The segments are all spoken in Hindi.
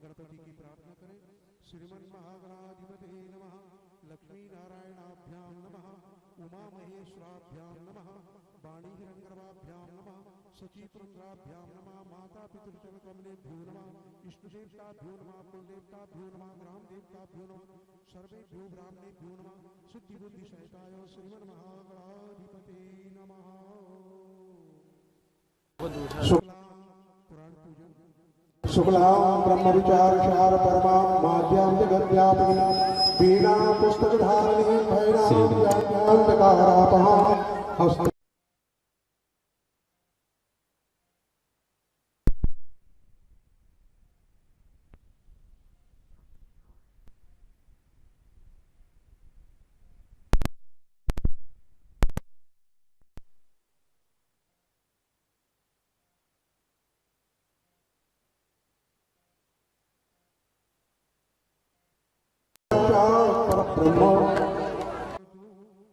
गणपति की प्रार्थना करें। श्रीमन महागणाधिपते नमः, लक्ष्मी नारायणाभ्याम नमः, उमा महेश्वराभ्याम नमः, वाणी हिरण्यगर्भाभ्याम नमः, सचितरुद्राभ्याम नमः, माता पितृचरण कमलेभ्यो नमः, इष्टदेवताभ्यो नमः, कुलदेवताभ्यो नमः, ग्राम देवताभ्यो नमः, सर्वेभ्यो ब्राह्मणेभ्यो नमः, सिद्धि बुद्धि सहिताय श्रीमन महागणाधिपते नमः। पुराण पूजन। शुक्लां ब्रह्म विचार सार परमा माध्यां जगद्व्यापिनी वीणा पुस्तक धारिणी भैरव ज्ञानकारापहा हस्त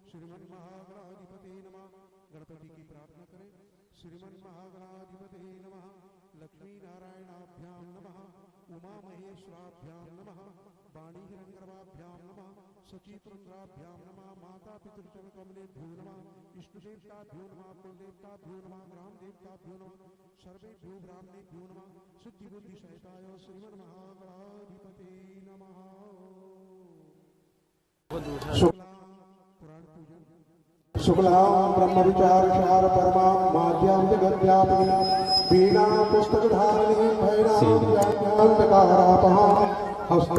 श्रीमन महागणाधिपते नमः, गणपति की प्रार्थना करें। श्रीमन महागणाधिपते नमः, लक्ष्मी नारायणाभ्याम नमः, उमा महेश्वराभ्याम नमः, वाणी हिरण्यगर्भाभ्याम नमः, सचितरुद्राभ्याम नमः, माता पितृचरण कमलेभ्यो नमः, इष्टदेवताभ्यो नमः, कुलदेवताभ्यो नमः, ग्राम देवताभ्यो नमः, सर्वेभ्यो ब्राह्मणेभ्यो नमः, सिद्धि बुद्धि सहिताय श्रीमन महागणाधिपते नमः। पुराण पूजन। शुक्लां ब्रह्म विचार सार परमा माध्यां जगद्व्यापिनी वीणा पुस्तक धारिणी भैरव ज्ञानकारापहा हस्त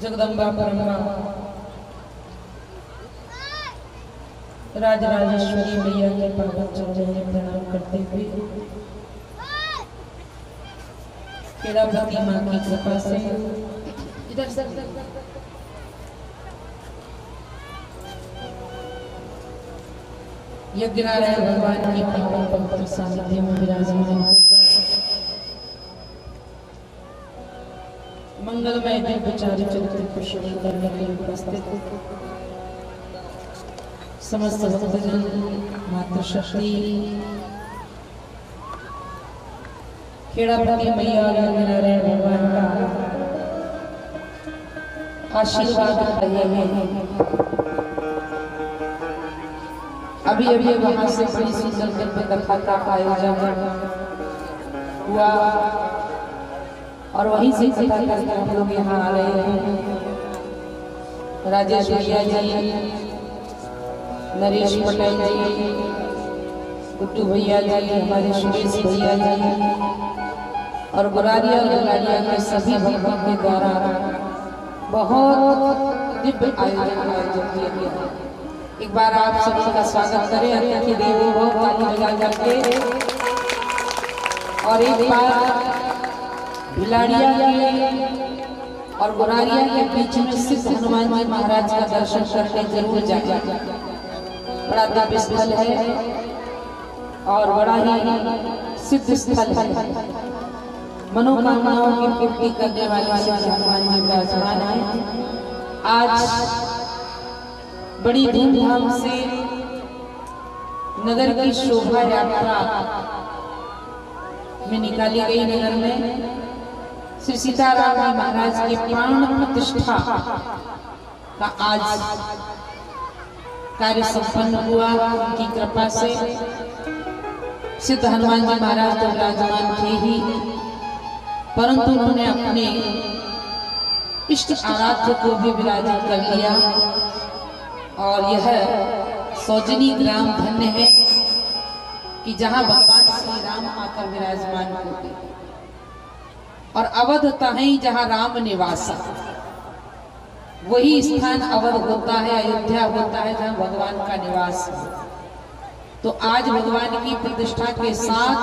जगदम्बा ब्रह्मा राजराजेश्वरी मैया के पावन चरणों में प्रणाम करते हुए केदारवती माँ की कृपा से इधर से यज्ञनारायण भगवान की पावन पवित्र सानिध्य में विराजमान मंगलमय दिव्य चारित्र को शुरू करने के लिए उपस्थित समस्त भक्तजन, मातृशक्ति, खेड़ापति मैया और नारायण भगवान का आशीर्वाद रहे हैं। अभी अभी वहां से बड़ी सुंदर दिव्य कथा का आयोजन हुआ और वहीं से कथा करके हम लोग यहाँ आ रहे हैं। राजेश भैया जी, नरेश पटेल जी, गुड्डू भैया जी, हमारे सुरेश भैया जी और गुरारिया और गुलारिया के सभी भक्तों के द्वारा बहुत दिव्य आयोजन किया गया है। एक बार आप सभी का स्वागत करें अतिथि देवो भव ताली बजा करके। और एक बार भिलाड़िया के और गुरारिया के बीच में सिद्ध हनुमान जी महाराज का दर्शन करके जरूर जाए। बड़ा दिव्य स्थल है और बड़ा ही सिद्ध स्थल है। मनोकामनाओं की पूर्ति करने वाले सिद्ध हनुमान जी विराजमान है। आज बड़ी धूमधाम से नगर की शोभा यात्रा में निकाली गई। नगर में श्री सीताराम जी महाराज के प्राण प्रतिष्ठा का आज कार्य संपन्न हुआ। उनकी कृपा से सिद्ध हनुमान जी महाराज तो विराजमान थे ही, परंतु उन्होंने अपने इष्ट आराध्य को भी विराजित कर लिया। और यह सौजनी ग्राम धन्य है कि जहां भगवान श्री राम आकर विराजमान होते और अवध तहीं जहां राम निवास, वही स्थान अवध होता है, अयोध्या होता है जहां भगवान का निवास है। तो आज भगवान की प्रतिष्ठा के साथ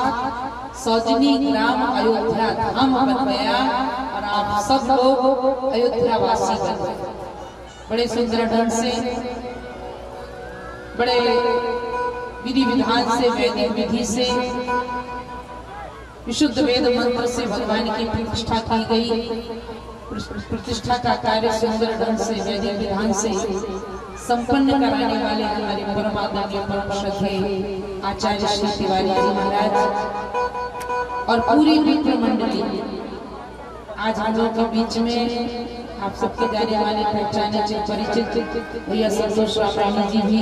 सौजनी ग्राम अयोध्या धाम बन गया और आप सब लोग अयोध्या वासी बन गए। बड़े सुंदर ढंग से, बड़े विधि विधान से, वैदिक विधि से, विशुद्ध वेद मंत्र से भगवान की प्रतिष्ठा की गई। प्रतिष्ठा का कार्य सुंदर ढंग से, वैदिक विधान से संपन्न कराने वाले हमारे परम आदरणीय परम श्रद्धेय आचार्य श्री तिवारी जी महाराज और पूरी मित्र मंडली आज हम लोग के बीच में। आप सबके जाने वाले पहचाने परिचित भैया संतोष रामायणी जी भी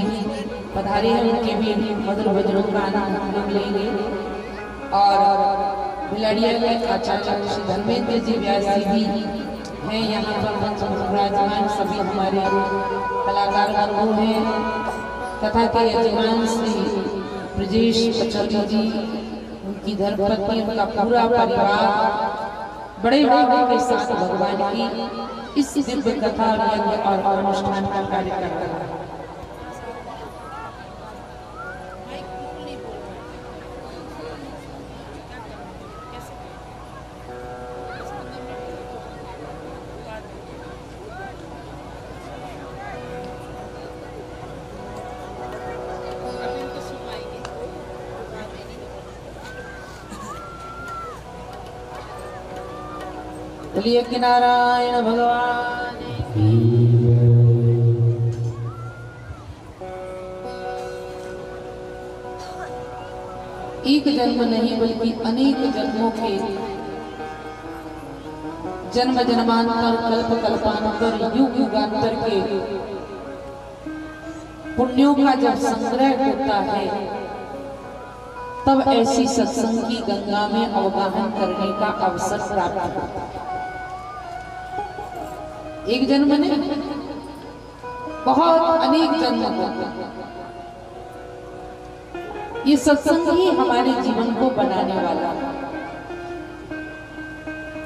पधारे हैं। उनके भी मधुर भजनों का आनंद हम लोग लेंगे। और भिलाड़िया के आचार्य श्री धर्मेंद्र जी व्यास जी भी हैं यहाँ पर मंच पर विराजमान। सभी हमारे कलाकार बंधु हैं तथा के यजमान श्री ब्रजेश पचौरी जी, उनकी धर्मपत्नी, उनका पूरा परिवार बड़े भाव के साथ भगवान की इस दिव्य कथा और अनुष्ठान का कार्य कर रहा है। बोलिए कि नारायण भगवान। एक जन्म नहीं बल्कि अनेक जन्मों के जन्म जन्मांतर कल्प कल्पांतर युग युगांतर के पुण्यों का जब संग्रह होता है तब ऐसी सत्संग की गंगा में अवगाहन करने का अवसर प्राप्त होता है। एक जन्म नहीं, बहुत अनेक जन्म होते हैं। ये सत्संग ही हमारे जीवन को बनाने वाला है।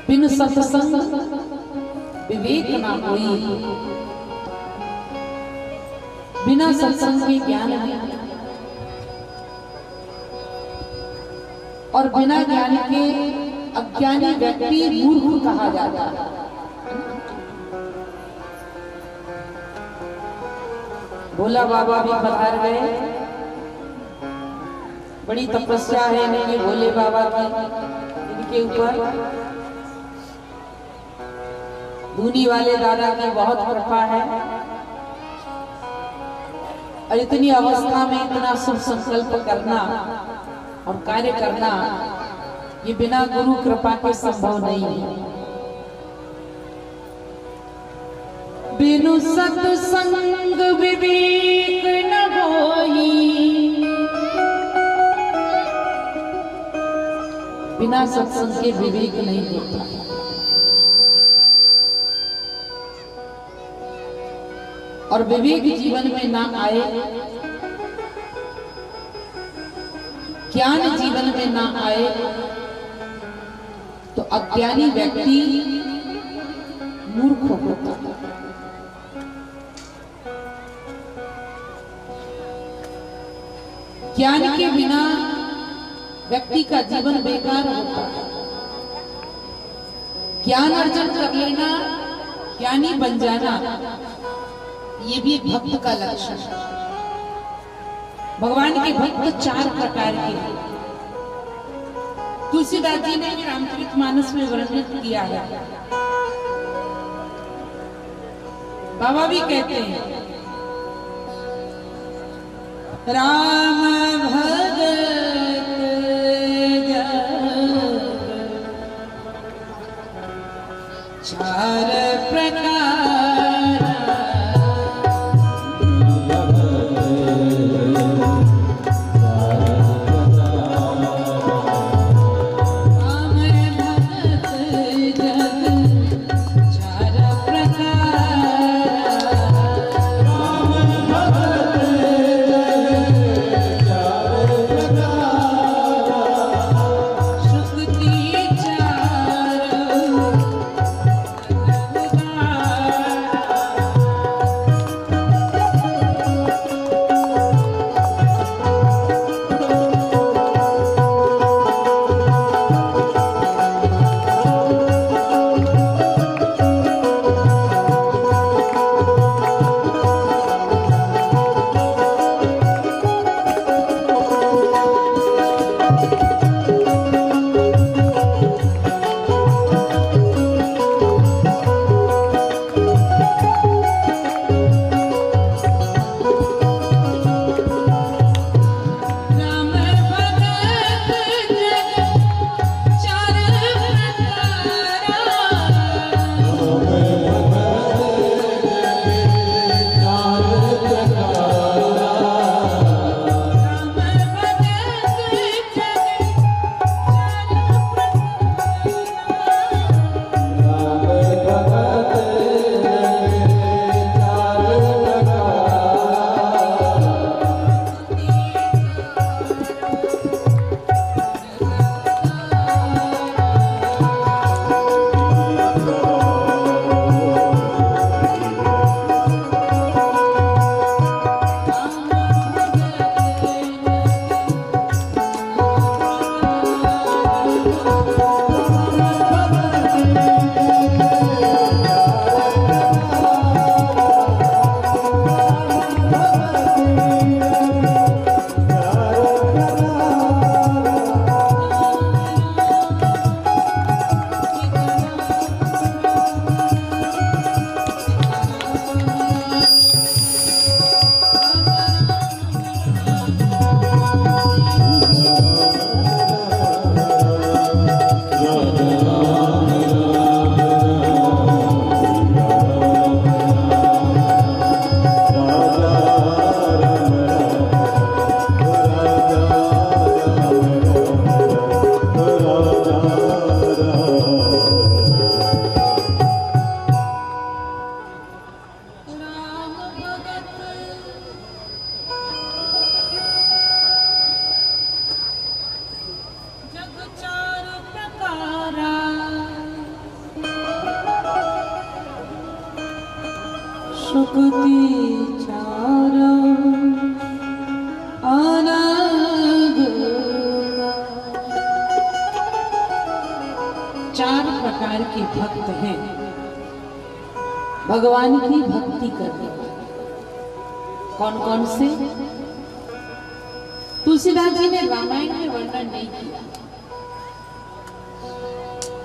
बिन सत्संग विवेक ना होई, बिना सत्संग के ज्ञान नहीं, और बिना ज्ञान के अज्ञानी व्यक्ति मूर्ख कहा जाता है। भोला बाबा भी पधार गए। बड़ी तपस्या है इनके भोले बाबा की, इनके ऊपर धूनी वाले दादा की बहुत कृपा है। और इतनी अवस्था में इतना शुभ संकल्प करना और कार्य करना ये बिना गुरु कृपा के संभव नहीं है। बिनु सत्संग विवेक न होई, बिना सत्संग के विवेक नहीं होता। और विवेक जीवन में ना आए, ज्ञान जीवन में ना आए तो अज्ञानी व्यक्ति मूर्ख होता है। ज्ञान के बिना व्यक्ति का जीवन बेकार होता है। ज्ञान अर्जन कर लेना, ज्ञानी बन जाना, ये भी एक भक्त का लक्षण है। भगवान के भक्त 4 प्रकार के हैं। तुलसीदास जी ने रामचरितमानस में वर्णित किया है। बाबा भी कहते हैं राम भगत जग 4 प्रकार, प्रकार के भक्त हैं भगवान की भक्ति करने वाले। कौन कौन से? तुलसीदास जी ने रामायण में वर्णन नहीं किया,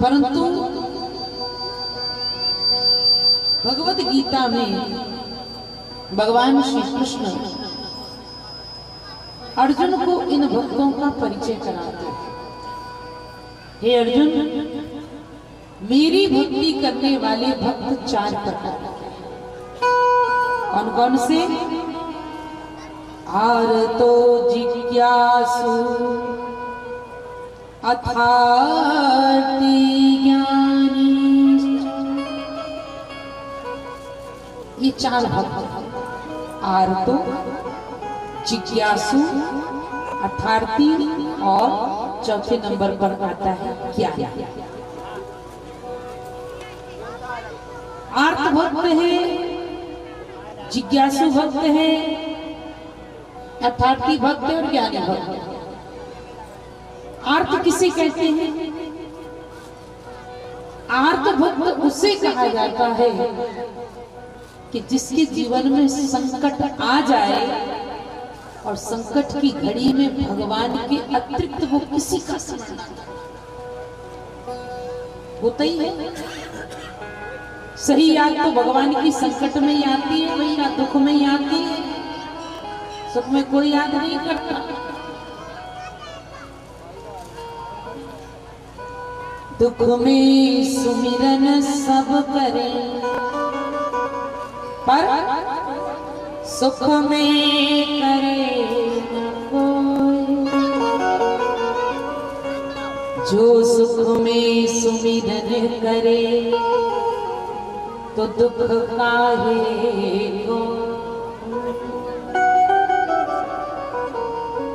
परंतु भगवत गीता में भगवान श्री कृष्ण अर्जुन को इन भक्तों का परिचय कराते हैं। हे अर्जुन, मेरी भक्ति करने वाले भक्त 4 प्रकार के हैं। कौन कौन से? आर्तो जिज्ञासु, अथार्ति ज्ञानी। ये 4 भक्त, आर्तो, जिज्ञासु, अथार्थी और चौथे नंबर पर आता है ज्ञानी। आर्त भक्त है, जिज्ञासु भक्त है, अथार्थी भक्त है और ज्ञानी भक्त है। आर्त किसे कहते हैं? आर्त भक्त उसे कहा जाता है कि जिसके जीवन में संकट आ जाए और संकट की घड़ी में भगवान के अतिरिक्त वो किसी का स्मरण होता ही है। सही याद तो भगवान की संकट में ही आती है, वही ना दुख में ही आती है। सुख में कोई याद नहीं करता। दुख में सुमिरन सब करे, पर सुख में करे न कोई। जो सुख में सुमिरन करे तो दुख काहे को।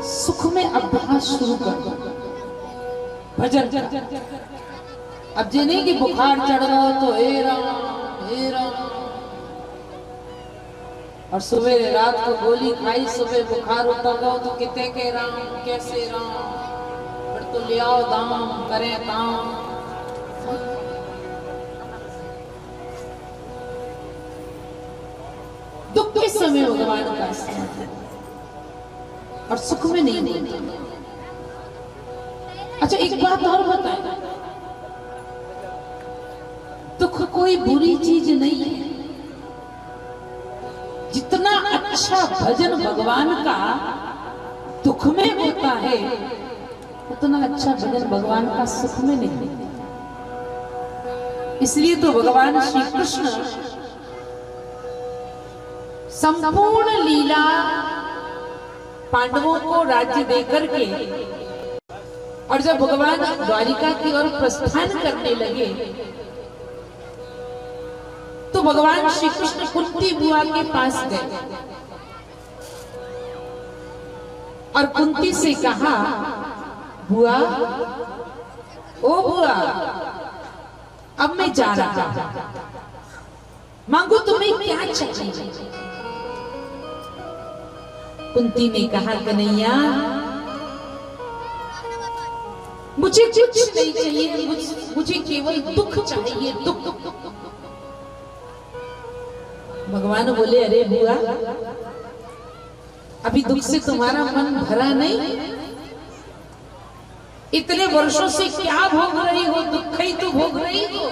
सुख में अभ्यास शुरू कर दो, भजन। अब ये नहीं कि बुखार चढ़ रहा हो तो हे राम हे राम, और सुबह रात को गोली खाई, सुबह बुखार उतर गया तो कितने के राम कैसे राम, फिर तो ले आओ दाम करें काम। दुख के समय भगवान का स्मरण और सुख में नहीं। अच्छा एक बात और बताएं, दुख कोई बुरी चीज नहीं है। जितना अच्छा भजन भगवान का दुख में होता है, उतना अच्छा भजन भगवान का सुख में नहीं। इसलिए तो भगवान श्री कृष्ण संपूर्ण लीला पांडवों को राज्य देकर के, और जब भगवान द्वारिका की ओर प्रस्थान करने लगे तो भगवान श्री कृष्ण कुंती बुआ के पास गए और कुंती से कहा, बुआ, ओ बुआ, अब मैं जा रहा हूं, मांगो तुम्हें क्या चाहिए। कुंती ने कहा, कन्हैया मुझे कुछ नहीं चाहिए, मुझे केवल दुख चाहिए, दुख। भगवान बोले, अरे बुआ, अभी दुख से तुम्हारा मन भरा नहीं? इतने वर्षों से क्या भोग रही हो? दुख ही तो भोग रही हो।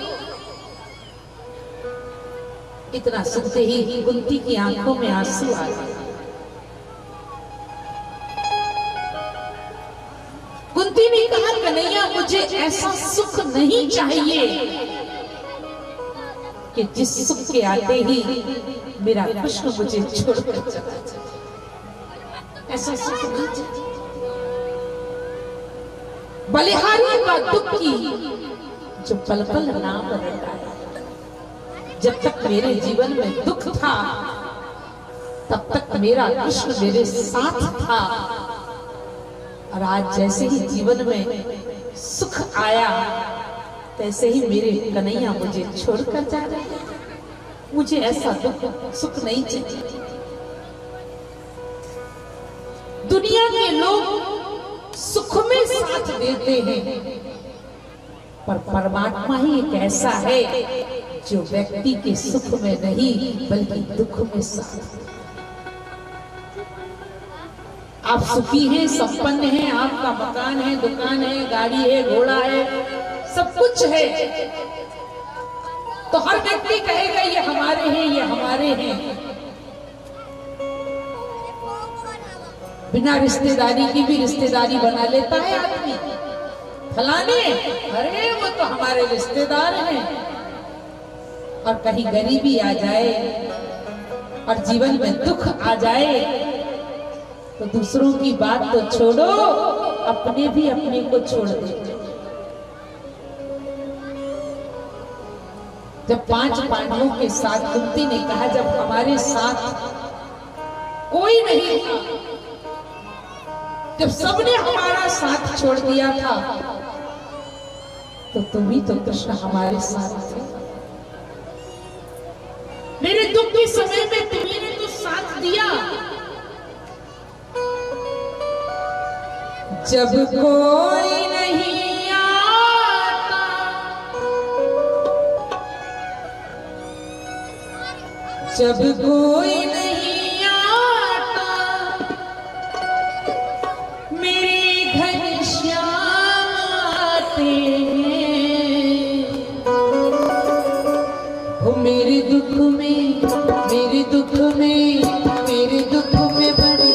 इतना सुनते ही कुंती की आंखों में आंसू आ गए। कुंती ने कहा, कन्हैया मुझे ऐसा सुख नहीं चाहिए कि जिस सुख के आते ही मेरा कृष्ण मुझे छोड़कर चला जाए। ऐसा सुख नहीं चाहिए। बलिहारी का दुख की जो पल पल नाम रटाया। जब तक मेरे जीवन में दुख था तब तक मेरा कृष्ण मेरे साथ था, और आज जैसे ही जीवन में सुख आया तैसे ही मेरे कन्हैया मुझे छोड़कर जा रहे हैं। मुझे ऐसा दुख सुख नहीं चाहिए। दुनिया के लोग सुख में साथ देते हैं, पर परमात्मा ही एक ऐसा है जो व्यक्ति के सुख में नहीं बल्कि दुख में साथ। आप सुखी हैं, संपन्न हैं, आपका मकान है, दुकान है, गाड़ी है, घोड़ा है, सब कुछ है, तो हर व्यक्ति कहेगा ये हमारे हैं, ये हमारे हैं। बिना रिश्तेदारी की भी रिश्तेदारी बना लेता है आदमी। फलाने, अरे वो तो हमारे रिश्तेदार हैं। और कहीं गरीबी आ जाए और जीवन में दुख आ जाए तो दूसरों की बात तो छोड़ो, अपने भी अपने को छोड़ देते। जब 5 पांडवों के साथ कुंती ने कहा, जब हमारे साथ कोई नहीं था, जब सबने हमारा साथ छोड़ दिया था, तो तुम ही तो कृष्ण हमारे साथ थे। मेरे दुख के समय में तुम्ही ने तो साथ दिया। जब कोई नहीं आता, जब कोई नहीं आता, मेरे घर श्याम आते हैं। वो मेरे दुख में, मेरे दुख में, मेरे दुख में बड़ी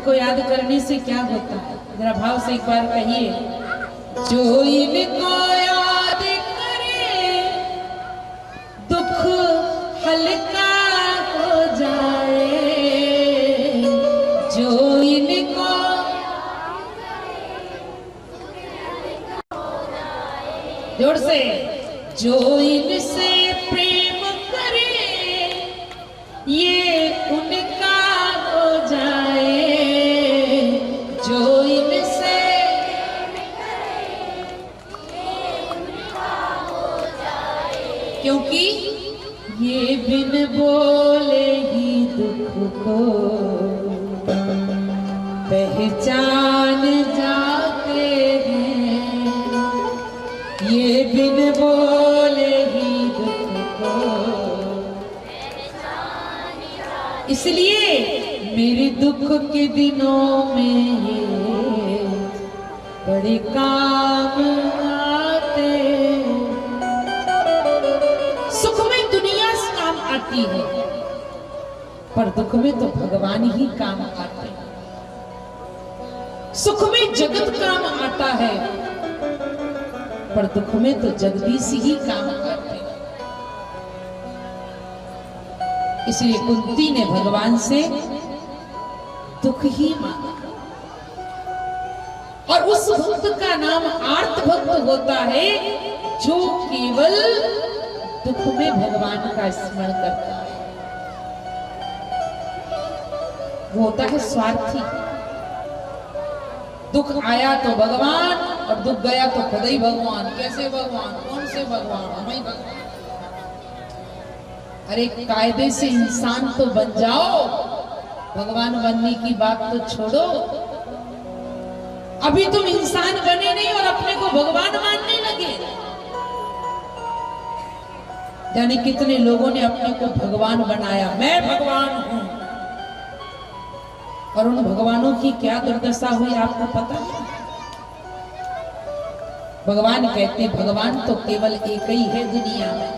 इनको याद करने से क्या होता है? जरा भाव से एक बार कहिए। जो इनको याद करे दुख हल्का हो जाए, जो इनको जोर से, जो इनसे प्रेम करे ये उनका हो जाए, जो इनसे क्योंकि ये बिन बोले ही दुख को पहचान जाते हैं, ये बिन बोले ही दुख को। इसलिए मेरे दुख के दिनों में ये बड़े काम आते। सुख में दुनिया से काम आती है, पर दुख में तो भगवान ही काम आते हैं। सुख में जगत काम आता है, पर दुख में तो जगदीश ही काम आते हैं। इसलिए कुंती ने भगवान से दुख ही मांगा। और उस भक्त का नाम आर्त भक्त होता है, जो केवल दुख में भगवान का स्मरण करता है। वो होता है स्वार्थी। दुख आया तो भगवान और दुख गया तो खुद ही भगवान। कैसे भगवान? कौन से भगवान? हम ही भगवान। अरे कायदे से इंसान तो बन जाओ, भगवान बनने की बात तो छोड़ो। अभी तुम इंसान बने नहीं और अपने को भगवान मानने लगे। जाने कितने लोगों ने अपने को भगवान बनाया, मैं भगवान हूं। और उन भगवानों की क्या दुर्दशा हुई आपको पता है? भगवान कहते भगवान तो केवल एक ही है दुनिया में,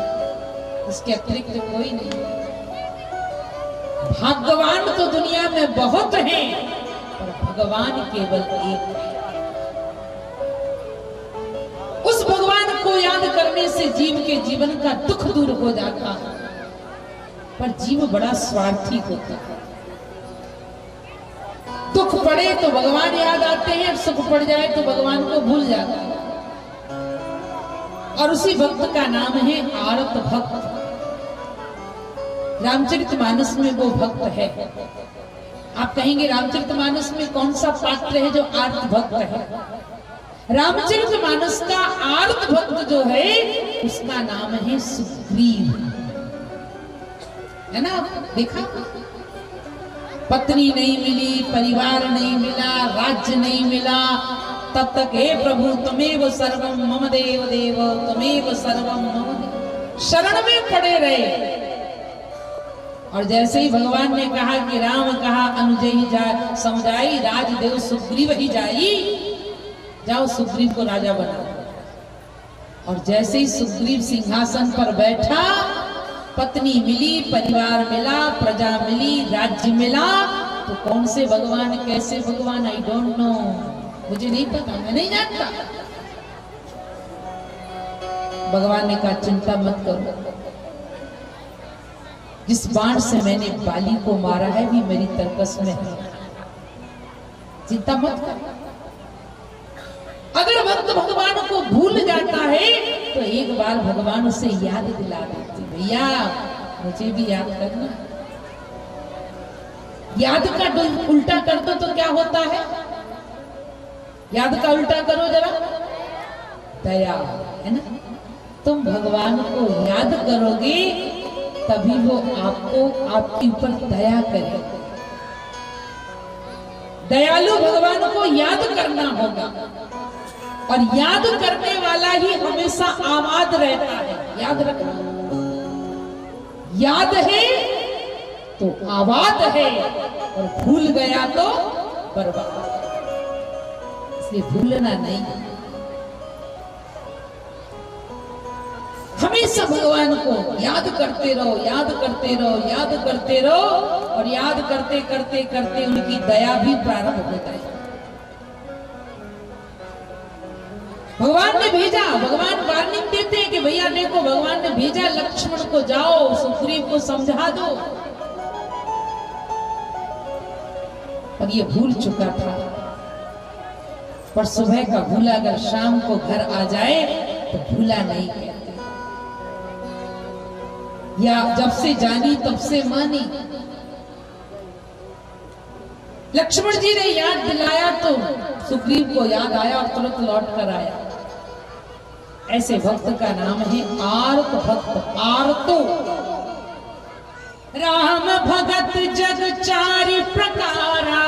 इसके अतिरिक्त कोई नहीं। भगवान तो दुनिया में बहुत हैं, पर भगवान केवल एक है। उस भगवान को याद करने से जीव के जीवन का दुख दूर हो जाता है, पर जीव बड़ा स्वार्थी होता है। दुख पड़े तो भगवान याद आते हैं, सुख पड़ जाए तो भगवान को भूल जाता है। और उसी भक्त का नाम है आर्त भक्त। रामचरितमानस में वो भक्त है। आप कहेंगे रामचरितमानस में कौन सा पात्र है जो आर्त भक्त है? रामचरितमानस का आर्त भक्त जो है उसका नाम है सुग्रीव, है ना? देखा, पत्नी नहीं मिली, परिवार नहीं मिला, राज्य नहीं मिला, तब तक हे प्रभु तमेव सर्वम मम देव देव तमेव सर्वम मम देव, शरण में पड़े रहे। और जैसे ही भगवान ने कहा कि राम कहा अनुजयी जाय समुदायी राजदेव सुग्रीव ही जाई, जाओ सुग्रीव को राजा बना। और जैसे ही सुग्रीव सिंहासन पर बैठा, पत्नी मिली, परिवार मिला, प्रजा मिली, राज्य मिला, तो कौन से भगवान कैसे भगवान आई डोंट नो, मुझे नहीं पता, मैं नहीं जानता। भगवान ने कहा चिंता मत करो, जिस बाण से मैंने बाली को मारा है भी मेरी तरकस में है, चिंता मत कर। अगर भक्त भगवान को भूल जाता है तो एक बार भगवान उसे याद दिला देती, भैया मुझे भी याद करना। याद का उल्टा कर दो तो क्या होता है? याद का उल्टा करो जरा, दया, है ना? तुम भगवान को याद करोगे तभी वो आपको आपके ऊपर दया करे। दयालु भगवान को याद करना होगा, और याद करने वाला ही हमेशा आबाद रहता है। याद रखना, याद है तो आबाद है, और भूल गया तो बर्बाद। इसलिए भूलना नहीं, हमें हमेशा भगवान को याद करते रहो, याद करते रहो, याद करते रहो, और याद करते करते करते उनकी दया भी प्रारंभ हो जाए। भगवान ने भेजा, भगवान वार्निंग देते हैं कि भैया देखो, भगवान ने भेजा लक्ष्मण को, जाओ सुग्रीव को समझा दो, पर ये भूल चुका था। पर सुबह का भूला अगर शाम को घर आ जाए तो भूला नहीं कहते, या जब से जानी तब से मानी। लक्ष्मण जी ने याद दिलाया तो सुग्रीव को याद आया और तुरंत लौट कर आया। ऐसे भक्त का नाम है आर्त भक्त। आर्तो राम भगत जग चारि प्रकारा।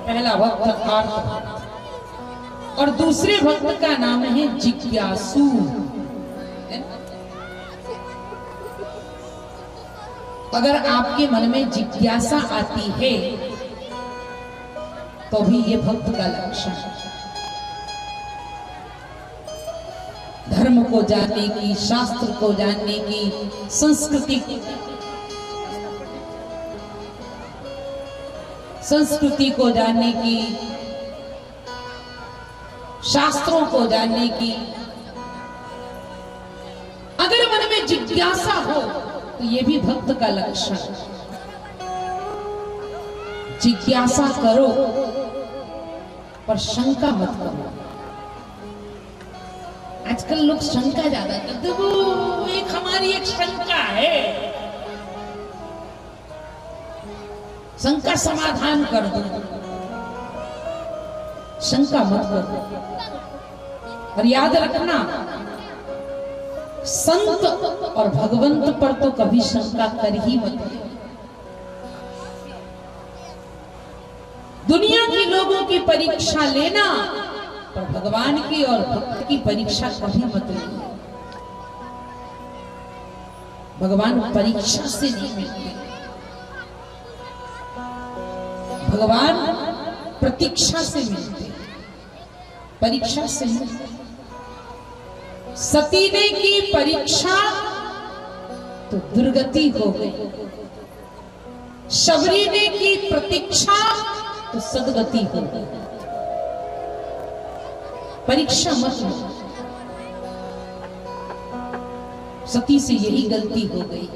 पहला भक्त आर्त, और दूसरे भक्त का नाम है जिज्ञासु। अगर आपके मन में जिज्ञासा आती है तो भी ये भक्त का लक्षण है। धर्म को जानने की, शास्त्र को जानने की, संस्कृति को जानने की, शास्त्रों को जानने की, अगर मन में जिज्ञासा हो तो ये भी भक्त का लक्षण। जिज्ञासा करो पर शंका मत करो। आजकल लोग शंका ज्यादा करते, वो एक हमारी एक शंका है, शंका समाधान कर दो। शंका मत करो। और याद रखना, संत और भगवंत पर तो कभी शंका कर ही मत। दुनिया के लोगों की परीक्षा लेना, पर भगवान की और भक्त की परीक्षा कभी मत लेना। भगवान परीक्षा से नहीं मिलते, भगवान प्रतीक्षा से मिलते, परीक्षा से मिलते। सती ने की परीक्षा तो दुर्गति हो गई, शबरी ने की प्रतीक्षा तो सदगति हो गई। परीक्षा मत लो। सती से यही गलती हो गई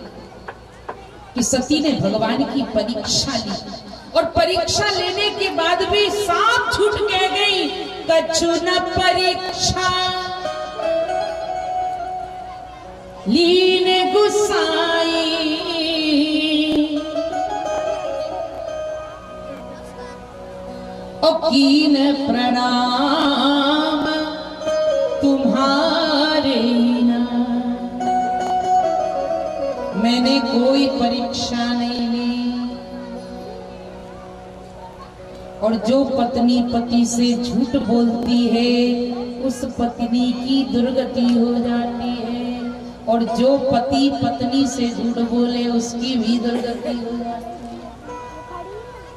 कि सती ने भगवान की परीक्षा ली, और परीक्षा लेने के बाद भी साफ झूठ कह गई, कछु न परीक्षा लीने गुसाई। ओ कीन प्रणाम तुम्हारे ना, मैंने कोई परीक्षा नहीं ली। और जो पत्नी पति से झूठ बोलती है उस पत्नी की दुर्गति हो जाती है, और जो पति पत्नी से झूठ बोले उसकी भी दुर्गति हो जाती है।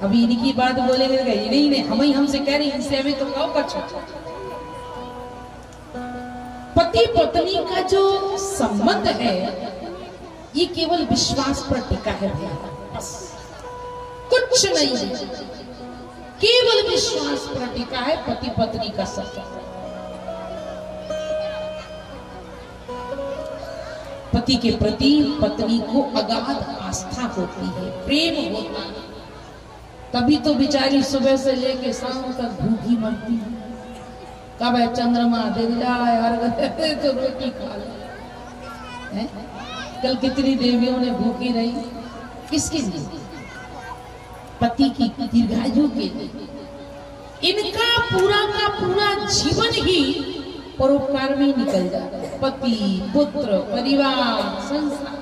अभी इनकी बात बोलेंगे, नहीं हम ही हमसे कह रही, इनसे अभी तो कहो कछ। पति पत्नी का जो संबंध है ये केवल विश्वास पर टिका है भैया, बस कुछ नहीं है, केवल विश्वास पर टिका है पति पत्नी का संबंध। पति के प्रति पत्नी को अगाध आस्था होती है, प्रेम होता है, तभी तो बेचारी सुबह से लेके शाम तक भूखी मरती है। कब है चंद्रमा दिख जाए यार तो रोटी खा ले। कल कितनी देवियों ने भूखी रही, किसके लिए? पति की दीर्घायु के लिए। इनका पूरा का पूरा जीवन ही परोपकार में निकल जाता है। पति, पुत्र, परिवार, संसार।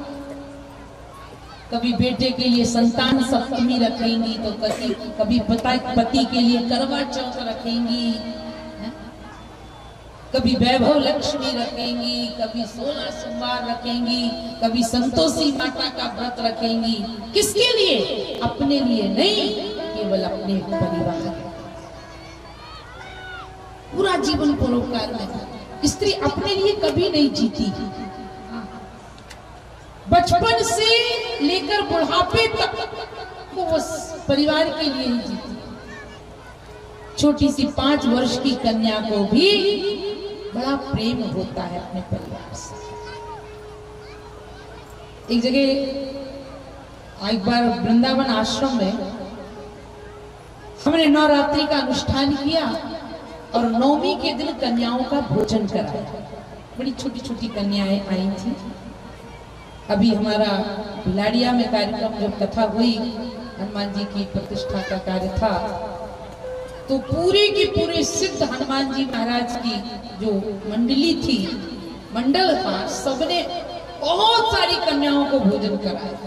कभी बेटे के लिए संतान सप्तमी रखेंगी तो कभी पति के लिए करवा चौथ रखेंगी, कभी वैभव लक्ष्मी रखेंगी, कभी 16 सोमवार रखेंगी, कभी संतोषी माता का व्रत रखेंगी। किसके लिए? अपने लिए नहीं, केवल अपने परिवार। पूरा जीवन परोपकार में। स्त्री अपने लिए कभी नहीं जीती, बचपन से लेकर बुढ़ापे तक वो बस परिवार के लिए ही जीती। छोटी सी 5 वर्ष की कन्या को भी बड़ा प्रेम होता है अपने परिवार से। एक जगह एक बार वृंदावन आश्रम में हमने नवरात्रि का अनुष्ठान किया और नवमी के दिन कन्याओं का भोजन कराया। बड़ी छोटी छोटी कन्याएं आई थी। अभी हमारा भिलाड़िया में कार्यक्रम जब कथा हुई, हनुमान जी की प्रतिष्ठा का कार्य था, तो पूरे की पूरे सिद्ध हनुमान जी महाराज की जो मंडली थी, मंडल था, सबने बहुत सारी कन्याओं को भोजन कराया।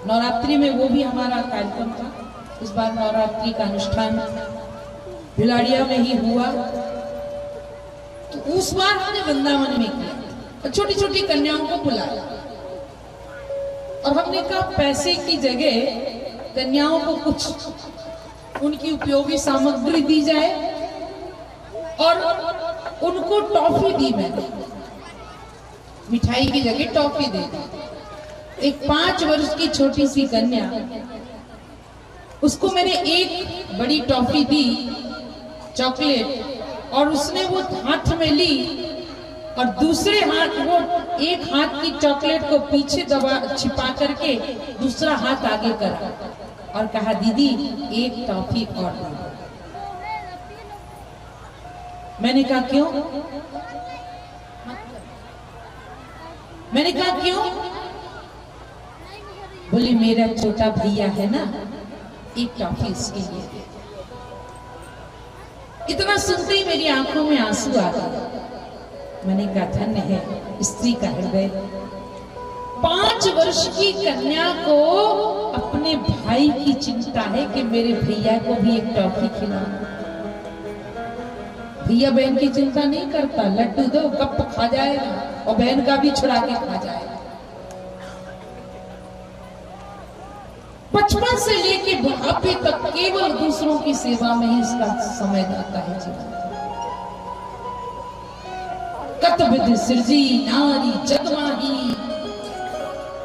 नवरात्रि में वो भी हमारा कार्यक्रम था। इस बार नवरात्रि का अनुष्ठान भिलाड़िया में ही हुआ, तो उस बार हमने वृंदावन में किया। छोटी छोटी कन्याओं को बुलाया और हमने कहा पैसे की जगह कन्याओं को कुछ उनकी उपयोगी सामग्री दी जाए और उनको टॉफी दी। मैंने मिठाई की जगह टॉफी दे दी। एक 5 वर्ष की छोटी सी कन्या, उसको मैंने एक बड़ी टॉफी दी, चॉकलेट, और उसने वो हाथ में ली और दूसरे हाथ, वो एक हाथ की चॉकलेट को पीछे दबा छिपा करके दूसरा हाथ आगे करा और कहा दीदी एक टॉफी और दो। मैंने कहा क्यों? मैंने कहा क्यों? बोली मेरा छोटा भैया है ना, एक टॉफी इसके लिए। इतना सुनते ही मेरी आंखों में आंसू आ गए। मैंने कहा धन्य है स्त्री का हृदय। 5 वर्ष की कन्या को अपने भाई की चिंता है कि मेरे भैया को भी एक टॉफी खिलाऊं। भैया बहन की चिंता नहीं करता, लड्डू दो कप खा जाएगा और बहन का भी छुड़ा के खा जाएगा। बचपन से लेके बुढ़ापे तक केवल दूसरों की सेवा में ही इसका समय जाता है जीवन। कत विधि सृजी नारी जगमाही,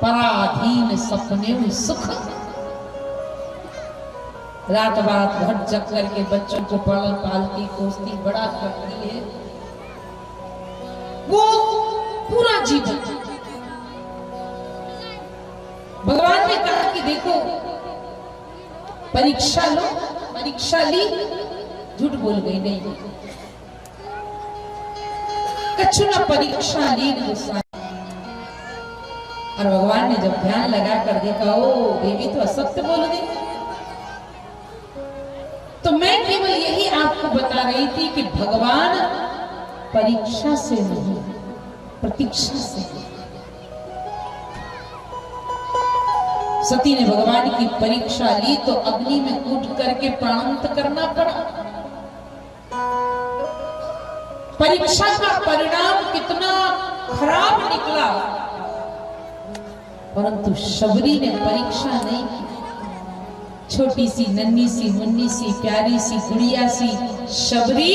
पराधीन सपने सुख। रात रात भट जग करके बच्चों को पालन पालती पोसती बड़ा करती है, वो पूरा जीवन। भगवान ने कहा कि देखो परीक्षा लो, परीक्षा ली, झूठ बोल गई नहीं, कछु न परीक्षा ली गुस्सा। और भगवान ने जब ध्यान लगा कर देखा ओ देवी तो असत्य बोल गई। तो मैं केवल यही आपको बता रही थी कि भगवान परीक्षा से नहीं, प्रतीक्षा से। सती ने भगवान की परीक्षा ली तो अग्नि में कूद करके प्राणांत करना पड़ा। परीक्षा का परिणाम कितना खराब निकला, परंतु शबरी ने परीक्षा नहीं की। छोटी सी नन्ही सी मुन्नी सी प्यारी सी गुड़िया सी शबरी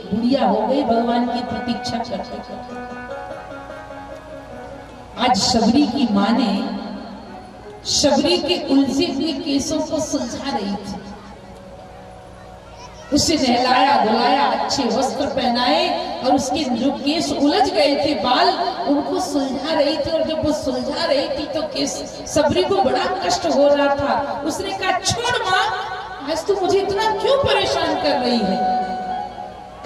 गुड़िया हो गई भगवान की प्रतीक्षा करते करते। आज शबरी की मां ने शबरी के उलझे हुए केसों को सुलझा रही थी। उसे नहलाया धुलाया, अच्छे वस्त्र पहनाए और उसके जो केस उलझ गए थे, बाल, उनको सुलझा रही थी। और जब वो सुलझा रही थी तो केस शबरी को बड़ा कष्ट हो रहा था। उसने कहा छोड़ मां, आज तू मुझे इतना क्यों परेशान कर रही है?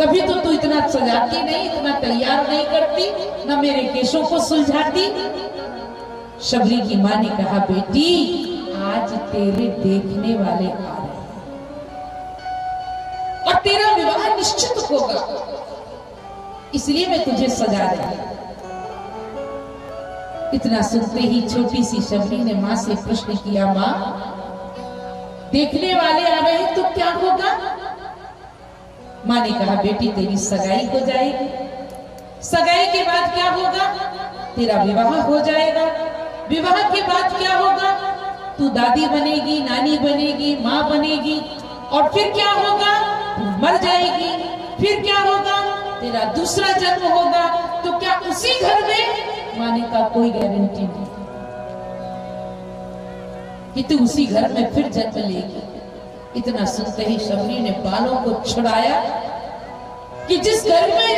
कभी तो तू इतना सजाती नहीं, इतना तैयार नहीं करती, ना मेरे केसों को सुलझाती। शबरी की मां ने कहा बेटी आज तेरे देखने वाले आ रहे हैं और तेरा विवाह निश्चित होगा, इसलिए मैं तुझे सजा रही हूं। इतना सुनते ही छोटी सी शबरी ने मां से प्रश्न किया मां देखने वाले आ रहे हैं तो क्या होगा? मां ने कहा बेटी तेरी सगाई हो जाएगी। सगाई के बाद क्या होगा? तेरा विवाह हो जाएगा। विवाह के बाद क्या होगा? तू दादी बनेगी, नानी बनेगी, माँ बनेगी और फिर क्या होगा? तू मर जाएगी। फिर क्या होगा, तेरा दूसरा जन्म होगा, तो क्या उसी घर में? माने का कोई गारंटी नहीं कि तू उसी घर में फिर जन्म लेगी। इतना सुनते ही शबरी ने बालों को छुड़ाया कि जिस घर में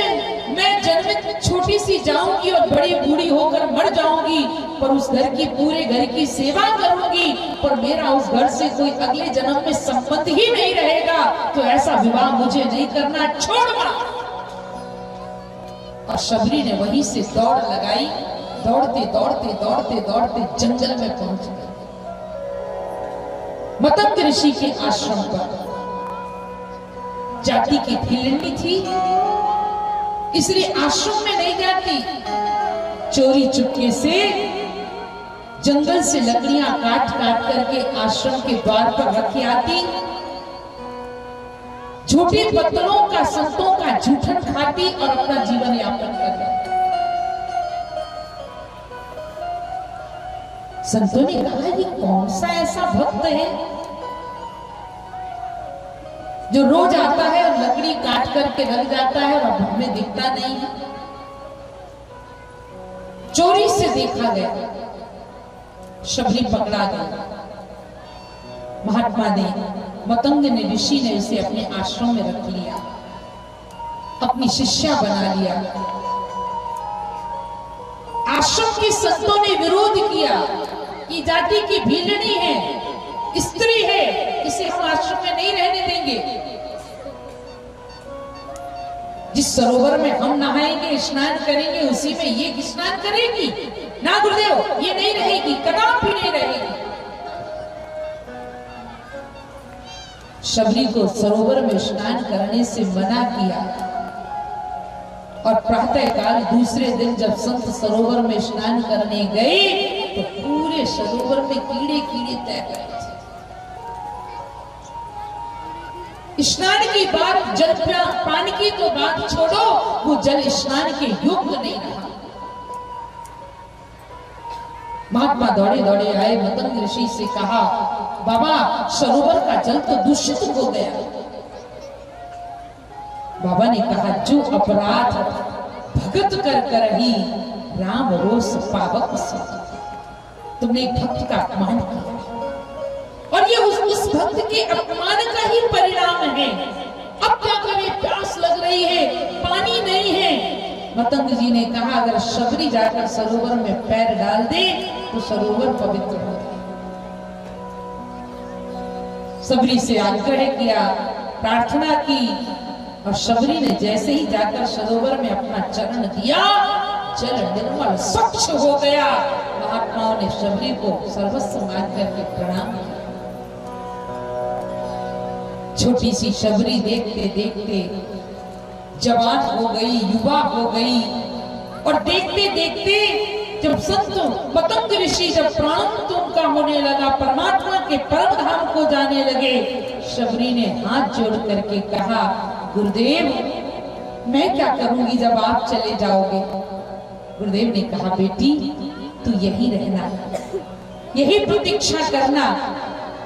मैं जन्म छोटी सी जाऊंगी और बड़ी बूढ़ी होकर मर जाऊंगी, पर उस घर की पूरे घर की सेवा करूंगी, पर मेरा उस घर से कोई अगले जन्म में संबंध ही नहीं रहेगा, तो ऐसा विवाह मुझे नहीं करना, छोड़ना। और शबरी ने वहीं से दौड़ लगाई। दौड़ते दौड़ते दौड़ते दौड़ते जंगल में पहुंच गए, मतंग ऋषि के आश्रम पर। जाति की भिलंडी थी, इसलिए आश्रम में नहीं जाती, चोरी चुपके से जंगल से लकड़ियां काट काट करके आश्रम के द्वार पर रखी आती, झूठी पत्तलों का, संतों का जूठन खाती और अपना जीवन यापन करती। संतों ने कहा, ये कौन सा ऐसा भक्त है जो रोज आता है और लकड़ी काट करके रख जाता है और अब हमें दिखता नहीं है। चोरी से देखा गया, शबरी पकड़ा गया। महात्मा ने, मतंग ने, ऋषि ने उसे अपने आश्रम में रख लिया, अपनी शिष्या बना लिया। आश्रम के संतों ने विरोध किया कि जाति की भीलनी है, स्त्री है, इसे हम आश्रम में नहीं रहने देंगे। जिस सरोवर में हम नहाएंगे, स्नान करेंगे, उसी में ये स्नान करेगी ना गुरुदेव, ये नहीं रहेगी, कदापि नहीं रहेगी। शबरी को सरोवर में स्नान करने से मना किया और प्रातःकाल दूसरे दिन जब संत सरोवर में स्नान करने गए तो पूरे सरोवर में कीड़े कीड़े तैर रहे थे। स्नान की बात, जल पानी की तो बात छोड़ो, वो जल स्नान के योग्य नहीं रहा। महात्मा दौड़े दौड़े आए, मतंग ऋषि से कहा, बाबा सरोवर का जल तो दूषित हो गया। बाबा ने कहा, जो अपराध भगत कर कर ही राम रोष पावक से, तुमने एक भक्त का अपमान किया और ये उस भक्त के अपमान का ही परिणाम है। अब क्या करें, प्यास लग रही है, पानी नहीं है। मतंग जी ने कहा, अगर शबरी जाकर सरोवर में पैर डाल दे तो सरोवर पवित्र हो जाए। शबरी से आग्रह किया, प्रार्थना की, और शबरी ने जैसे ही जाकर सरोवर में अपना चरण दिया, जल निर्मल स्वच्छ हो गया। महात्माओं ने शबरी को सर्वस्व मान करके प्रणाम किया। छोटी सी शबरी देखते देखते जवान हो गई, युवा हो गई, और देखते देखते जब संत मतंग ऋषि जब प्राण उनका होने लगा, परमात्मा के परम धाम को जाने लगे, शबरी ने हाथ जोड़ करके कहा, गुरुदेव मैं क्या करूंगी जब आप चले जाओगे? गुरुदेव ने कहा, बेटी तू यही रहना, यही प्रतीक्षा करना,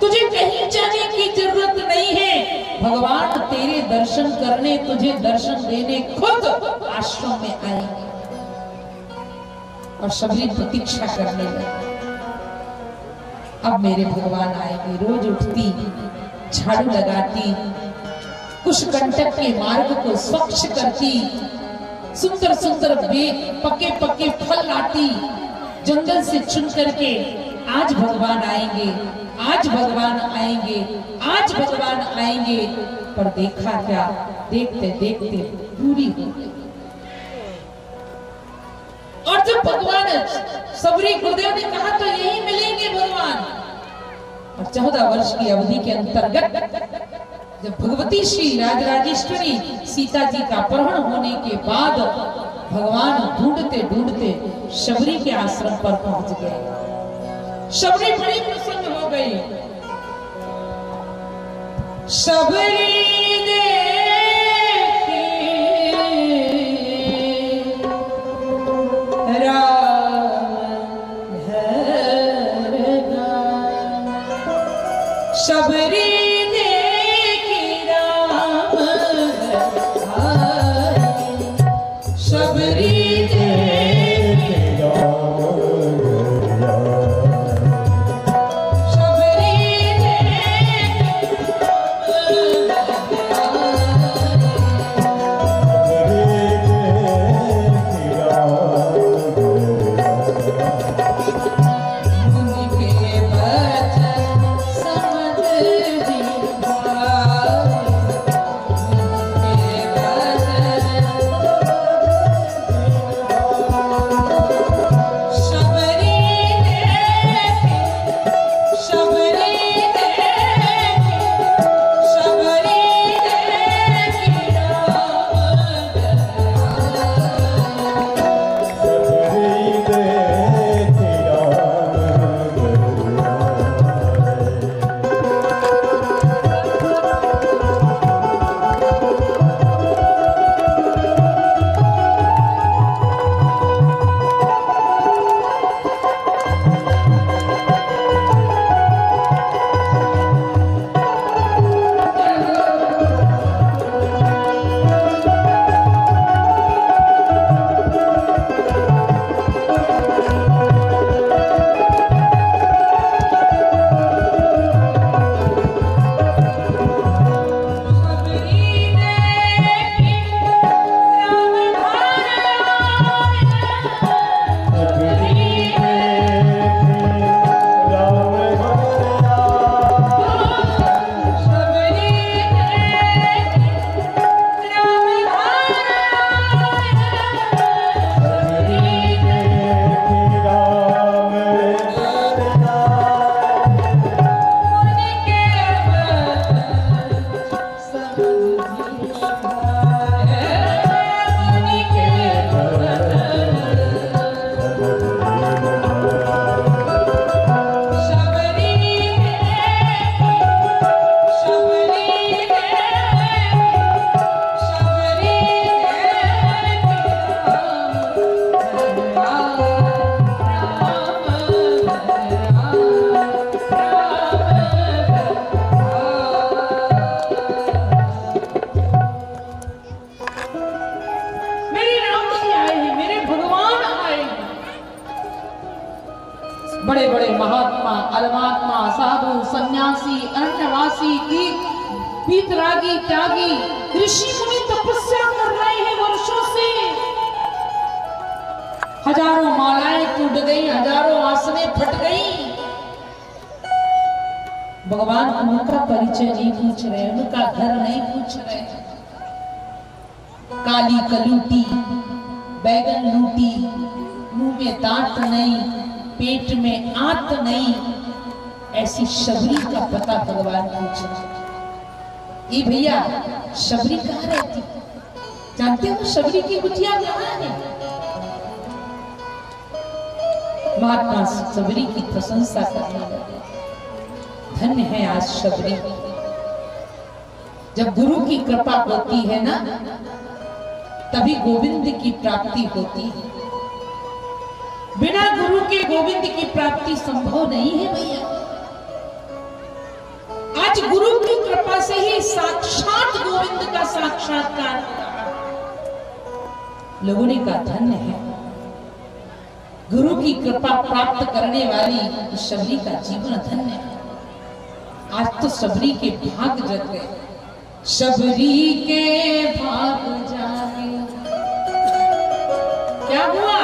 तुझे कहीं जाने की जरूरत नहीं है। भगवान तेरे दर्शन करने, तुझे दर्शन देने खुद आश्रम में आएंगे। और शबरी प्रतीक्षा करने लगी, अब मेरे भगवान आएंगे। रोज उठती, झाड़ू लगाती, कुशकंटक के मार्ग को स्वच्छ करती, सुंदर सुंदर पके पके फल लाती, जंगल से चुन करके आज भगवान आएंगे, आज भगवान आएंगे, आज भगवान आएंगे। पर देखा क्या, देखते देखते पूरी हो गई। और जब भगवान शबरी, गुरुदेव ने कहा तो यही मिलेंगे भगवान। और 14 वर्ष की अवधि के अंतर्गत जब भगवती श्री राजराजेश्वरी सीता जी का अपहरण होने के बाद भगवान ढूंढते ढूंढते शबरी के आश्रम पर पहुंच गए। शबरी बड़ी प्रसन्न हो गई। शबरी शबरी देखी राम बड़े बड़े महात्मा, अलमात्मा, साधु, सन्यासी, अरण्यवासी, वीतरागी, त्यागी, ऋषि मुनि तपस्या कर रहे हैं वर्षों से। हजारों मालाएं टूट गई, हजारों आसनें फट गई। भगवान उनका परिचय नहीं पूछ रहे, उनका घर नहीं पूछ रहे। काली कलूटी, बैगन लूटी, मुंह में दांत नहीं, पेट में आंत नहीं, ऐसी शबरी का पता भगवान पूछ रहे। ये भैया शबरी कहाँ रहती, जानते हो शबरी की कुटिया कहाँ है? महात्मा शबरी की प्रशंसा करने लगे। धन्य है आज शबरी। जब गुरु की कृपा होती है ना, तभी गोविंद की प्राप्ति होती है। बिना गुरु के गोविंद की प्राप्ति संभव नहीं है भैया। आज गुरु की कृपा से ही साक्षात गोविंद का साक्षात्कार हो रहा है। लोगों ने कहा धन्य है, गुरु की कृपा प्राप्त करने वाली शबरी का जीवन धन्य है। आज तो शबरी के भाग जग गए, शबरी के भाग जागे। क्या हुआ?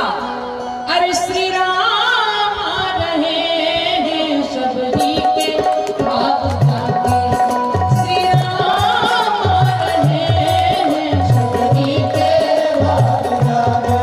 अरे श्री राम आ रहे हैं, शबरी के भाग जागे। श्री राम आ रहे हैं, शबरी के भाग जागे।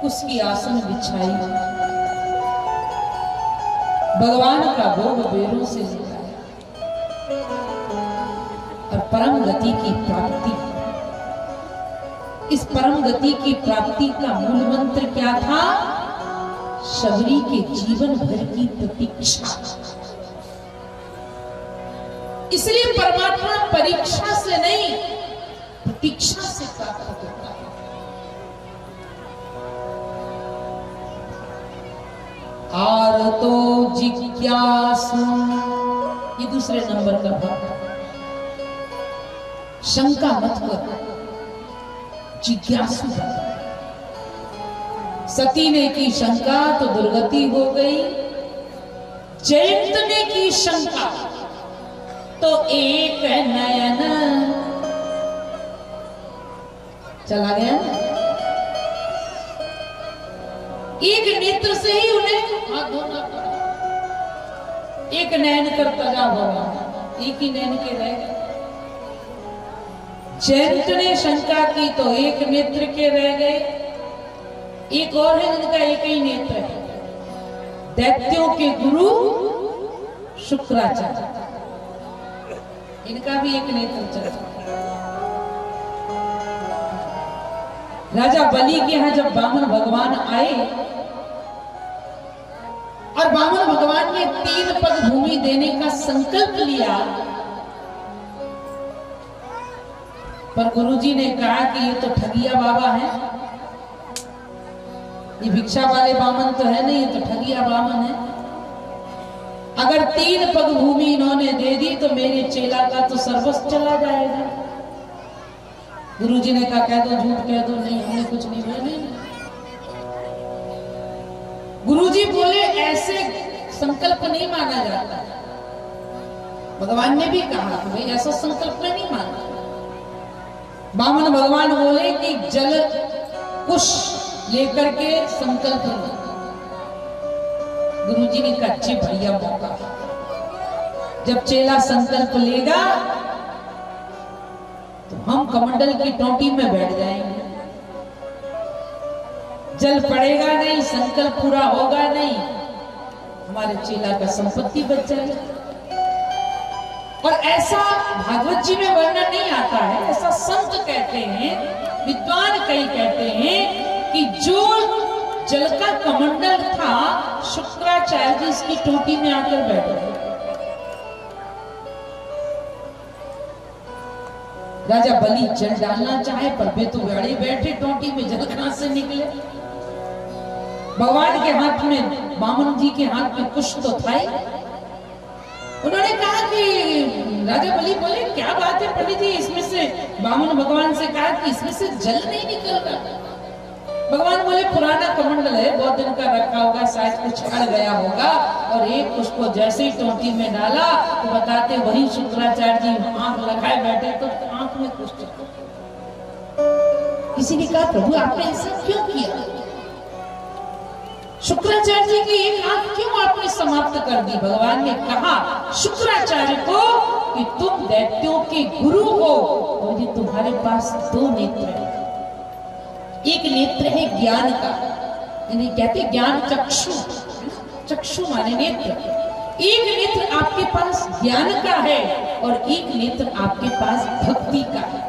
उसकी आसन बिछाई, भगवान का भोग बेरों से लगाया और परम गति की प्राप्ति। इस परम गति की प्राप्ति का मूल मंत्र क्या था? शबरी के जीवन भर की प्रतीक्षा। इसलिए परमात्मा परीक्षा से नहीं, प्रतीक्षा से प्राप्त होता है। आरतो जिज्ञासु, ये दूसरे नंबर का भाग। शंका मत कर, जिज्ञासु। सती ने की शंका तो दुर्गति हो गई। जयंत ने की शंका तो एक नयन चला गया। एक नेत्र से ही उन्हें हाथ धोना पड़ा। एक नयन कर तजा भगवान, एक ही नयन के रह गए। जैंत ने शंका की तो एक नेत्र के रह गए, एक और है जिनका एक ही नेत्र है, दैत्यों के गुरु शुक्राचार्य, इनका भी एक नेत्र चला। राजा बलि के यहां जब वामन भगवान आए और वामन भगवान ने 3 पग भूमि देने का संकल्प लिया, पर गुरुजी ने कहा कि ये तो ठगिया बाबा है, ये भिक्षा वाले वामन तो है नहीं, ये तो ठगिया वामन है। अगर 3 पग भूमि इन्होंने दे दी तो मेरे चेला का तो सर्वस्व चला जाएगा। गुरुजी ने कहा कह दो, झूठ कह दो, नहीं हमने कुछ नहीं बोला। नहीं, गुरुजी बोले ऐसे संकल्प नहीं माना जाता। भगवान ने भी कहा कि भाई ऐसा संकल्प में नहीं माना। वामन भगवान बोले कि जल कुश लेकर के संकल्प लो। गुरुजी ने कहा अच्छी बढ़िया मौका, जब चेला संकल्प लेगा तो हम कमंडल की टोटी में बैठ जाएंगे, जल पड़ेगा नहीं, संकल्प पूरा होगा नहीं, हमारे चेला का संपत्ति बच जाएगा। और ऐसा भागवत जी में वर्णन नहीं आता है, ऐसा संत कहते हैं, विद्वान कई कहते हैं कि जो जल का कमंडल था शुक्राचार्य जी इसकी टोटी में आकर बैठ गए। राजा बलि जल डालना चाहे पर वे तो बड़े बैठे टोटी में, जल कहां से निकले। भगवान के हाथ में, वामन जी के हाथ में कुछ तो था ही। उन्होंने कहा कि राजा बलि बोले क्या बात है पंडित जी, इसमें से वामन भगवान से कहा कि इसमें से जल नहीं निकल रहा। भगवान बोले पुराना कमंडल है, बहुत दिन का रखा होगा, शायद कुछ अड़ गया होगा, और एक उसको जैसे ही टोटी में डाला तो बताते वही शुक्राचार्य जी आंख लगाए बैठे तो आंख में कुछ चला। किसी ने कहा प्रभु आपने ऐसा क्यों किया, शुक्राचार्य जी की एक आंख क्यों आपने समाप्त कर दी। भगवान ने कहा शुक्राचार्य को कि तुम दैत्यों के गुरु हो और ये तुम्हारे पास 2 नेत्र है। एक नेत्र है ज्ञान का, यानी कहते ज्ञान चक्षु, चक्षु माने नेत्र। एक नेत्र आपके पास ज्ञान का है और एक नेत्र आपके पास भक्ति का है।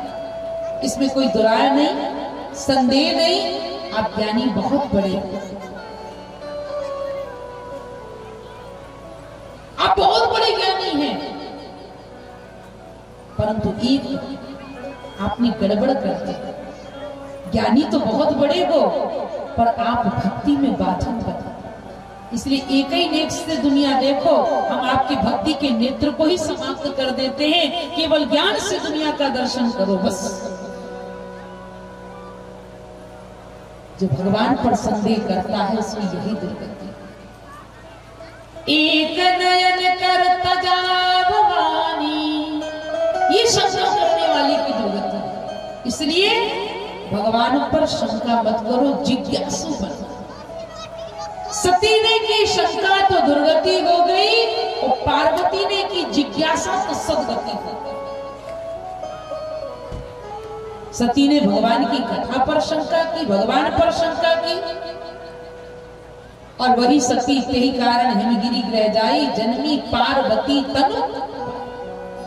इसमें कोई दुराय नहीं, संदेह नहीं, आप ज्ञानी बहुत बड़े, आप बहुत बड़े ज्ञानी हैं, परंतु एक आपने गड़बड़ कर दी। ज्ञानी तो बहुत बड़े हो पर आप भक्ति में बाधक बने, इसलिए एक ही नेत्र से दुनिया देखो, हम आपकी भक्ति के नेत्र को ही समाप्त कर देते हैं, केवल ज्ञान से दुनिया का दर्शन करो बस। जो भगवान पर संदेह करता है उसकी यही दुर्गति। एक नयन करता जा भवानी, ये शंका करने वाले की दुर्गति है। इसलिए भगवान पर शंका मत करो, जिज्ञासु बनो। सती ने की शंका तो दुर्गति हो गई और पार्वती ने की जिज्ञासा तो सदगति हो गई। सती ने भगवान की कथा पर शंका की, भगवान पर शंका की, और वही सती तेहि कारण हिमगिरी ग्रह जाई, जन्मी पार्वती तनु।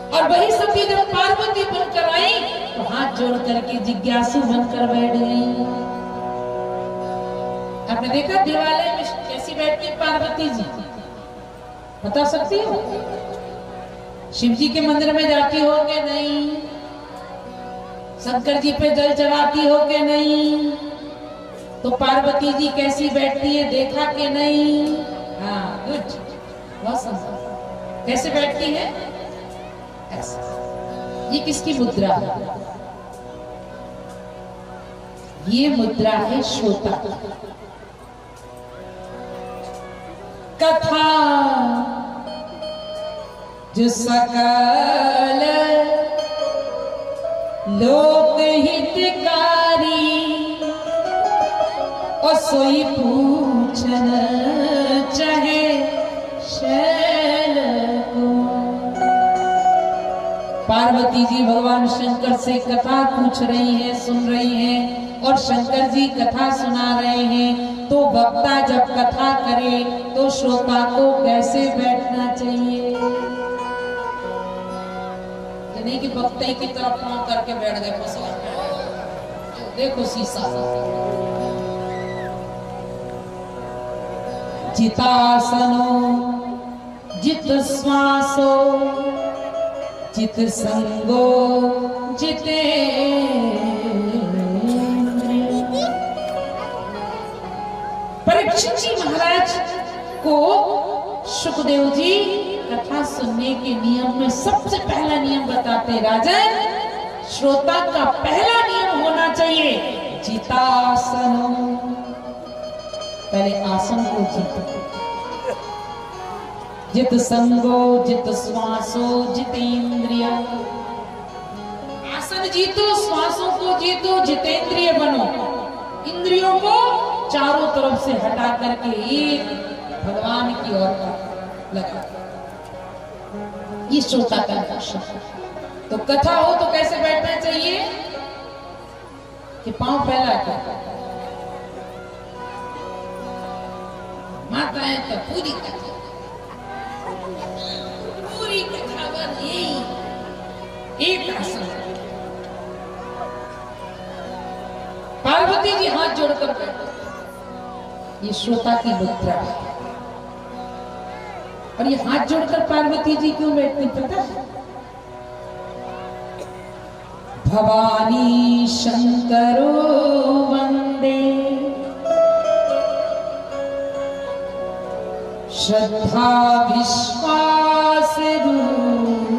और वही सती जब पार्वती बनकर आई तो हाथ जोड़ करके जिज्ञासु बनकर बैठ गई। आपने देखा देवालय में कैसी बैठती है पार्वती जी, बता सकती हो? शिव जी के मंदिर में जाती हो के नहीं, शंकर जी पे जल चढ़ाती हो के नहीं, तो पार्वती जी कैसी बैठती है देखा के नहीं? हाँ गुड, बहुत सुंदर। कैसे बैठती है? ऐसा। ये किसकी मुद्रा है? ये मुद्रा है श्रोता। कथा जो सकल लोक हितकारी और सोई पूछन चाहे शैल को। पार्वती जी भगवान शंकर से कथा पूछ रही हैं, सुन रही हैं और शंकर जी कथा सुना रहे हैं। तो वक्ता जब कथा करे तो श्रोता को कैसे बैठना चाहिए? नहीं कि वक्ता की तरफ पांव करके बैठ गए देखो शीशा। जितासनो जित श्वासो जित संगो जिते। परीक्षित जी महाराज को सुखदेव जी कथा सुनने के नियम में सबसे पहला नियम बताते, राजन श्रोता का पहला नियम होना चाहिए जितासनो, पहले आसन को जीतो। जित संगो जित श्वासो जितेंद्रिय, आसन जीतो, श्वासों को जीतो, जितेंद्रिय बनो, इंद्रियों को चारों तरफ से हटा करके एक भगवान की ओर लगा। ये श्रोता का लक्षण। तो कथा हो तो कैसे बैठना चाहिए कि पांव फैला कर, माता है तो पूरी कथा बस यही एक आसन। पार्वती जी हाथ जोड़कर बैठे, ये श्रोता की मुद्रा है। और ये हाथ जोड़कर पार्वती जी क्यों बैठती पता है? भवानी शंकरो वंदे श्रद्धा विश्वास रूप।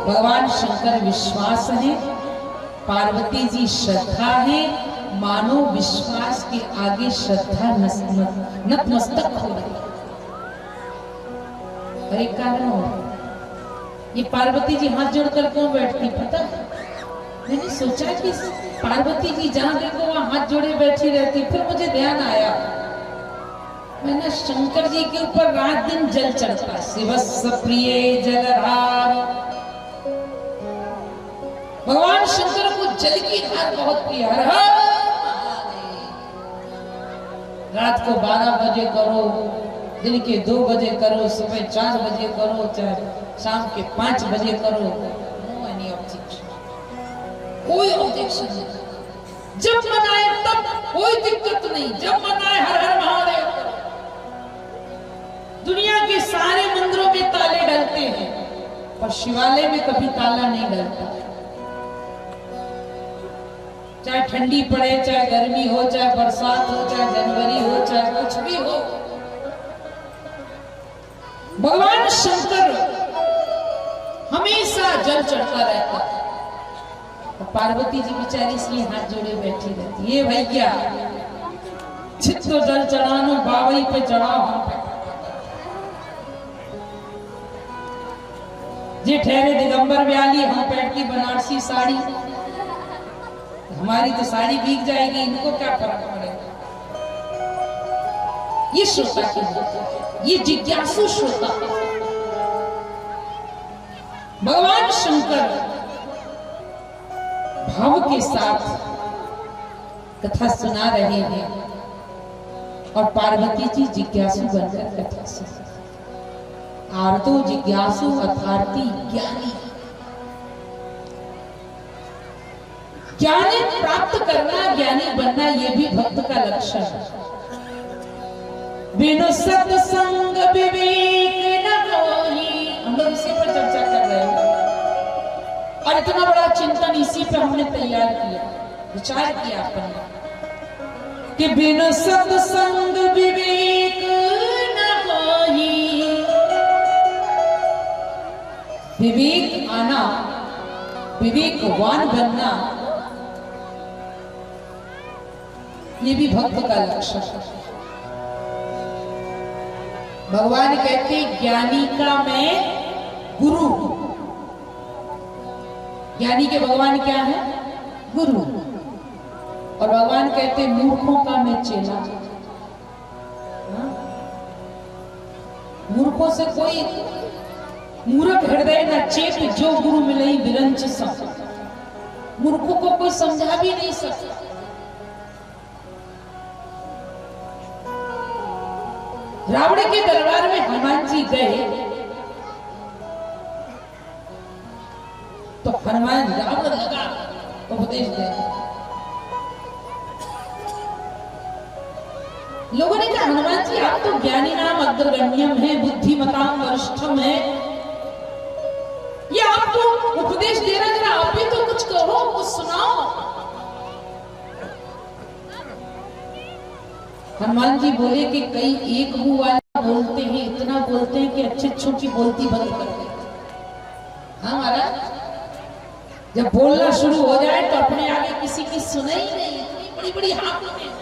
भगवान शंकर विश्वास है, पार्वती जी श्रद्धा है। मानो विश्वास के आगे श्रद्धा नतमस्तक हो रही। और एक कारण और, ये पार्वती जी हाथ जोड़कर क्यों बैठती पता है? मैंने सोचा कि पार्वती जी जहां देखो वहां हाथ जोड़े बैठी रहती। फिर मुझे ध्यान आया, मैंने शंकर जी के ऊपर रात दिन जल चढ़ता, शिवस्य प्रिय जलधार। भगवान शंकर को जल की धार बहुत प्रिय है। रात को 12 बजे करो, दिन के 2 बजे करो, सुबह 4 बजे करो, चाहे शाम के 5 बजे करो, नो एनी ऑब्जेक्शन, कोई ऑब्जेक्शन नहीं। जब मनाए तब कोई दिक्कत नहीं, जब मनाए हर हर महादेव। दुनिया के सारे मंदिरों में ताले डलते हैं पर शिवालय में कभी ताला नहीं डलता। चाहे ठंडी पड़े, चाहे गर्मी हो, चाहे बरसात हो, चाहे जनवरी हो, चाहे कुछ भी हो, भगवान शंकर हमेशा जल चढ़ता रहता। और पार्वती जी बेचारी इसलिए हाथ जोड़े बैठी रहती। ये भैया चित्तो जल चढ़ानो बावई पे चढ़ाओ। जे ठहरे दिगंबर व्याली, हम पैट की बनारसी साड़ी, हमारी तो साड़ी भीग जाएगी, इनको क्या फर्क पड़ेगा? ये श्रोता की बात, ये जिज्ञासु श्रोता। भगवान शंकर भाव के साथ कथा सुना रहे हैं और पार्वती जी जिज्ञासु बनकर कथा सुना। आर्तो जिज्ञासु अर्थार्थी ज्ञानी। ज्ञान प्राप्त करना, ज्ञानी बनना, यह भी भक्त का लक्षण है। बिनु सत्संग विवेक न होई। हम लोग इसी पर चर्चा कर रहे हैं और इतना बड़ा चिंतन इसी पे हमने तैयार किया, विचार किया अपन कि बिनु सत्संग विवेक न होई। विवेक आना, विवेकवान बनना, ये भी भक्त का लक्षण है। भगवान कहते ज्ञानी का मैं गुरु। ज्ञानी के भगवान क्या है? गुरु। और भगवान कहते मूर्खों का मैं चेला। मूर्खों से कोई मूर्ख हृदय न चेत जो गुरु मिलई विरंच सब। मूर्खों को कोई समझा भी नहीं सकता। रावण के दरबार में हनुमान जी गए तो हनुमान रावण लगा उपदेश दे। लोगों ने कहा हनुमान जी आप तो ज्ञानी नाम अग्रगण्यम है, बुद्धिमताम वरिष्ठम है, ये आप तो उपदेश दे रहे हैं, आप भी तो कुछ कहो, कुछ सुनाओ। हनुमान जी बोले कि कई एक मुंह वाले बोलते हैं, इतना बोलते हैं कि अच्छे अच्छों की बोलती बंद कर देते। हाँ महाराज, जब बोलना शुरू हो जाए तो अपने आगे किसी की सुने ही नहीं, इतनी बड़ी बड़ी हाँ बोलते हैं।